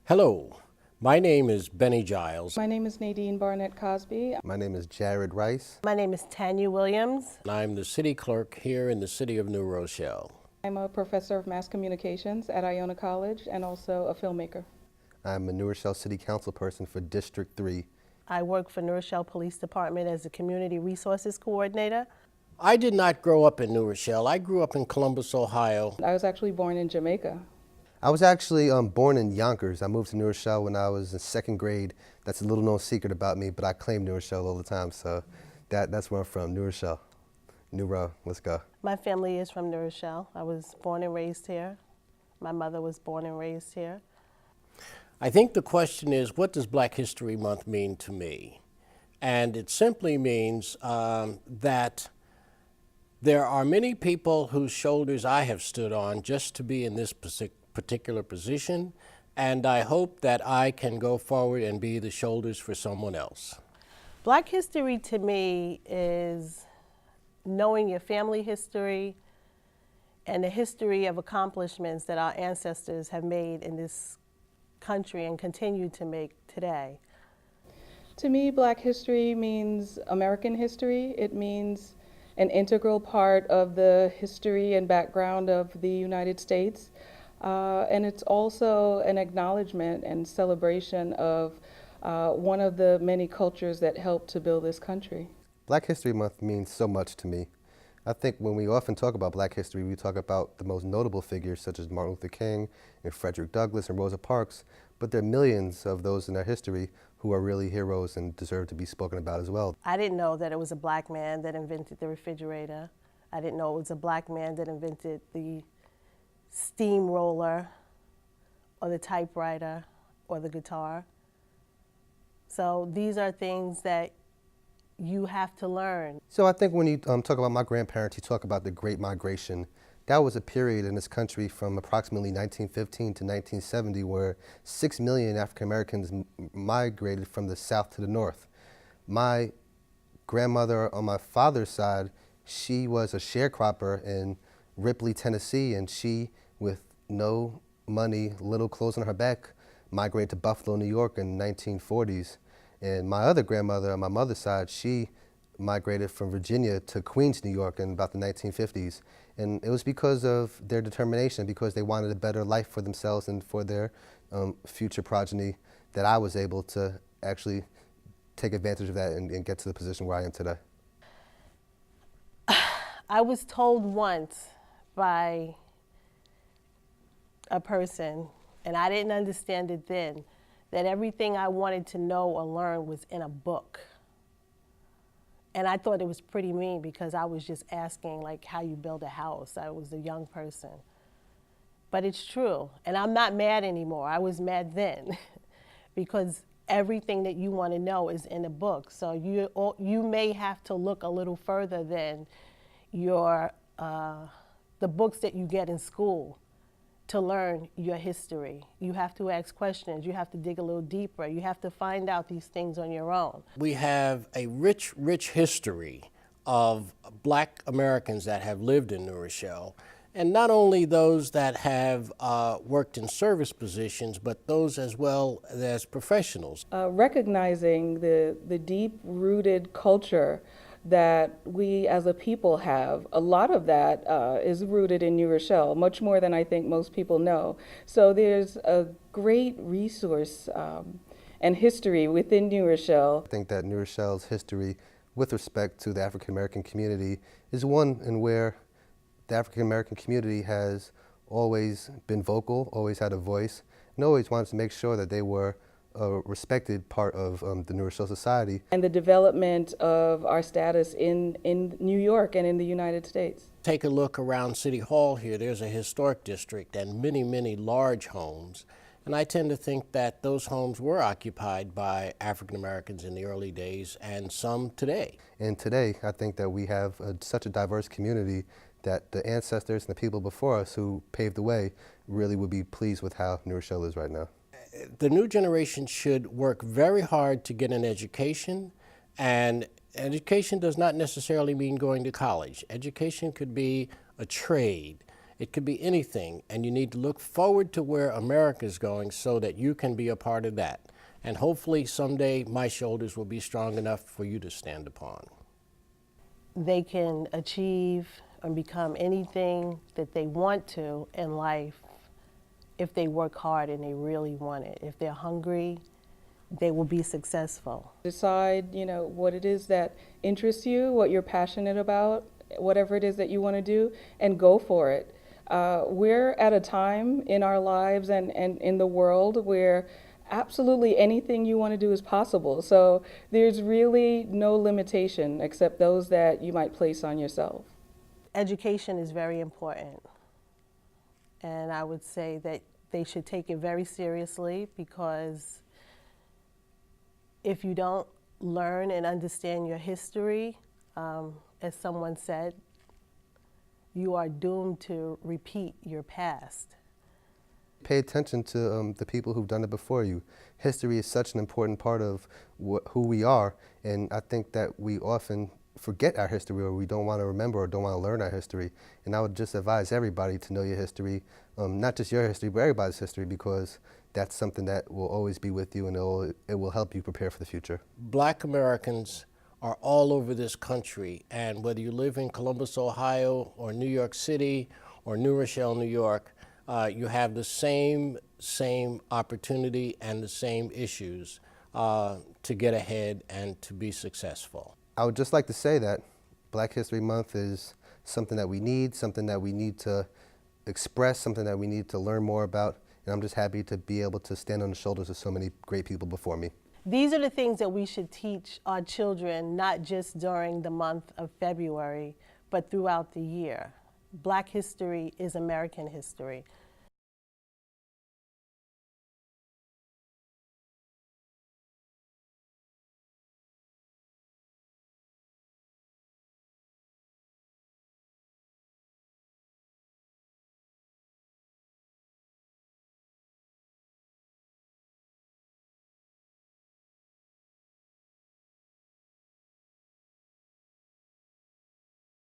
Hello, my name is Bennie Giles. My name is Nadine Barnett Cosby. My name is Jared Rice. My name is Tanya Williams. And I'm the city clerk here in the city of New Rochelle. I'm a professor of mass communications at Iona College and also a filmmaker. I'm a New Rochelle City Council person for District 3. I work for New Rochelle Police Department as a Community Resources Coordinator. I did not grow up in New Rochelle. I grew up in Columbus, Ohio. I was actually born in Jamaica. I was actually born in Yonkers. I moved to New Rochelle when I was in second grade. That's a little known secret about me, but I claim New Rochelle all the time, so that's where I'm from, New Rochelle. New Row, let's go. My family is from New Rochelle. I was born and raised here. My mother was born and raised here. I think the question is, what does Black History Month mean to me? And it simply means that there are many people whose shoulders I have stood on just to be in this particular position, and I hope that I can go forward and be the shoulders for someone else. Black history to me is knowing your family history and the history of accomplishments that our ancestors have made in this country and continue to make today. To me, Black history means American history. It means an integral part of the history and background of the United States. And it's also an acknowledgement and celebration of one of the many cultures that helped to build this country. Black History Month means so much to me. I think when we often talk about Black history, we talk about the most notable figures such as Martin Luther King and Frederick Douglass and Rosa Parks, but there are millions of those in our history who are really heroes and deserve to be spoken about as well. I didn't know that it was a black man that invented the refrigerator. I didn't know it was a black man that invented the steamroller or the typewriter or the guitar. So these are things that you have to learn. So I think when you talk about my grandparents, you talk about the Great Migration. That was a period in this country from approximately 1915 to 1970 where 6 million African Americans migrated from the south to the north. My grandmother on my father's side, she was a sharecropper in Ripley, Tennessee, and she, with no money, little clothes on her back, migrated to Buffalo, New York in the 1940s. And my other grandmother on my mother's side, she migrated from Virginia to Queens, New York in about the 1950s. And it was because of their determination, because they wanted a better life for themselves and for their future progeny, that I was able to actually take advantage of that and get to the position where I am today. I was told once by a person, and I didn't understand it then, that everything I wanted to know or learn was in a book. And I thought it was pretty mean because I was just asking like how you build a house. I was a young person. But it's true, and I'm not mad anymore. I was mad then because everything that you want to know is in a book. So you may have to look a little further than the books that you get in school to learn your history. You have to ask questions. You have to dig a little deeper. You have to find out these things on your own. We have a rich, rich history of Black Americans that have lived in New Rochelle, and not only those that have worked in service positions, but those as well as professionals. Recognizing the deep-rooted culture that we as a people have, a lot of that is rooted in New Rochelle, much more than I think most people know. So there's a great resource and history within New Rochelle. I think that New Rochelle's history with respect to the African American community is one in where the African American community has always been vocal, always had a voice, and always wanted to make sure that they were a respected part of the New Rochelle society. And the development of our status in New York and in the United States. Take a look around City Hall here. There's a historic district and many, many large homes. And I tend to think that those homes were occupied by African Americans in the early days and some today. And today, I think that we have such a diverse community that the ancestors and the people before us who paved the way really would be pleased with how New Rochelle is right now. The new generation should work very hard to get an education, and education does not necessarily mean going to college. Education could be a trade. It could be anything, and you need to look forward to where America is going so that you can be a part of that. And hopefully someday my shoulders will be strong enough for you to stand upon. They can achieve and become anything that they want to in life if they work hard and they really want it. If they're hungry, they will be successful. Decide, what it is that interests you, what you're passionate about, whatever it is that you want to do, and go for it. We're at a time in our lives and in the world where absolutely anything you want to do is possible. So there's really no limitation except those that you might place on yourself. Education is very important. And I would say that they should take it very seriously, because if you don't learn and understand your history, as someone said, you are doomed to repeat your past. Pay attention to the people who've done it before you. History is such an important part of who we are, and I think that we often forget our history, or we don't want to remember or don't want to learn our history. And I would just advise everybody to know your history, not just your history, but everybody's history, because that's something that will always be with you, and it will help you prepare for the future. Black Americans are all over this country, and whether you live in Columbus, Ohio, or New York City, or New Rochelle, New York, you have the same opportunity and the same issues to get ahead and to be successful. I would just like to say that Black History Month is something that we need to express, something that we need to learn more about, and I'm just happy to be able to stand on the shoulders of so many great people before me. These are the things that we should teach our children, not just during the month of February, but throughout the year. Black history is American history.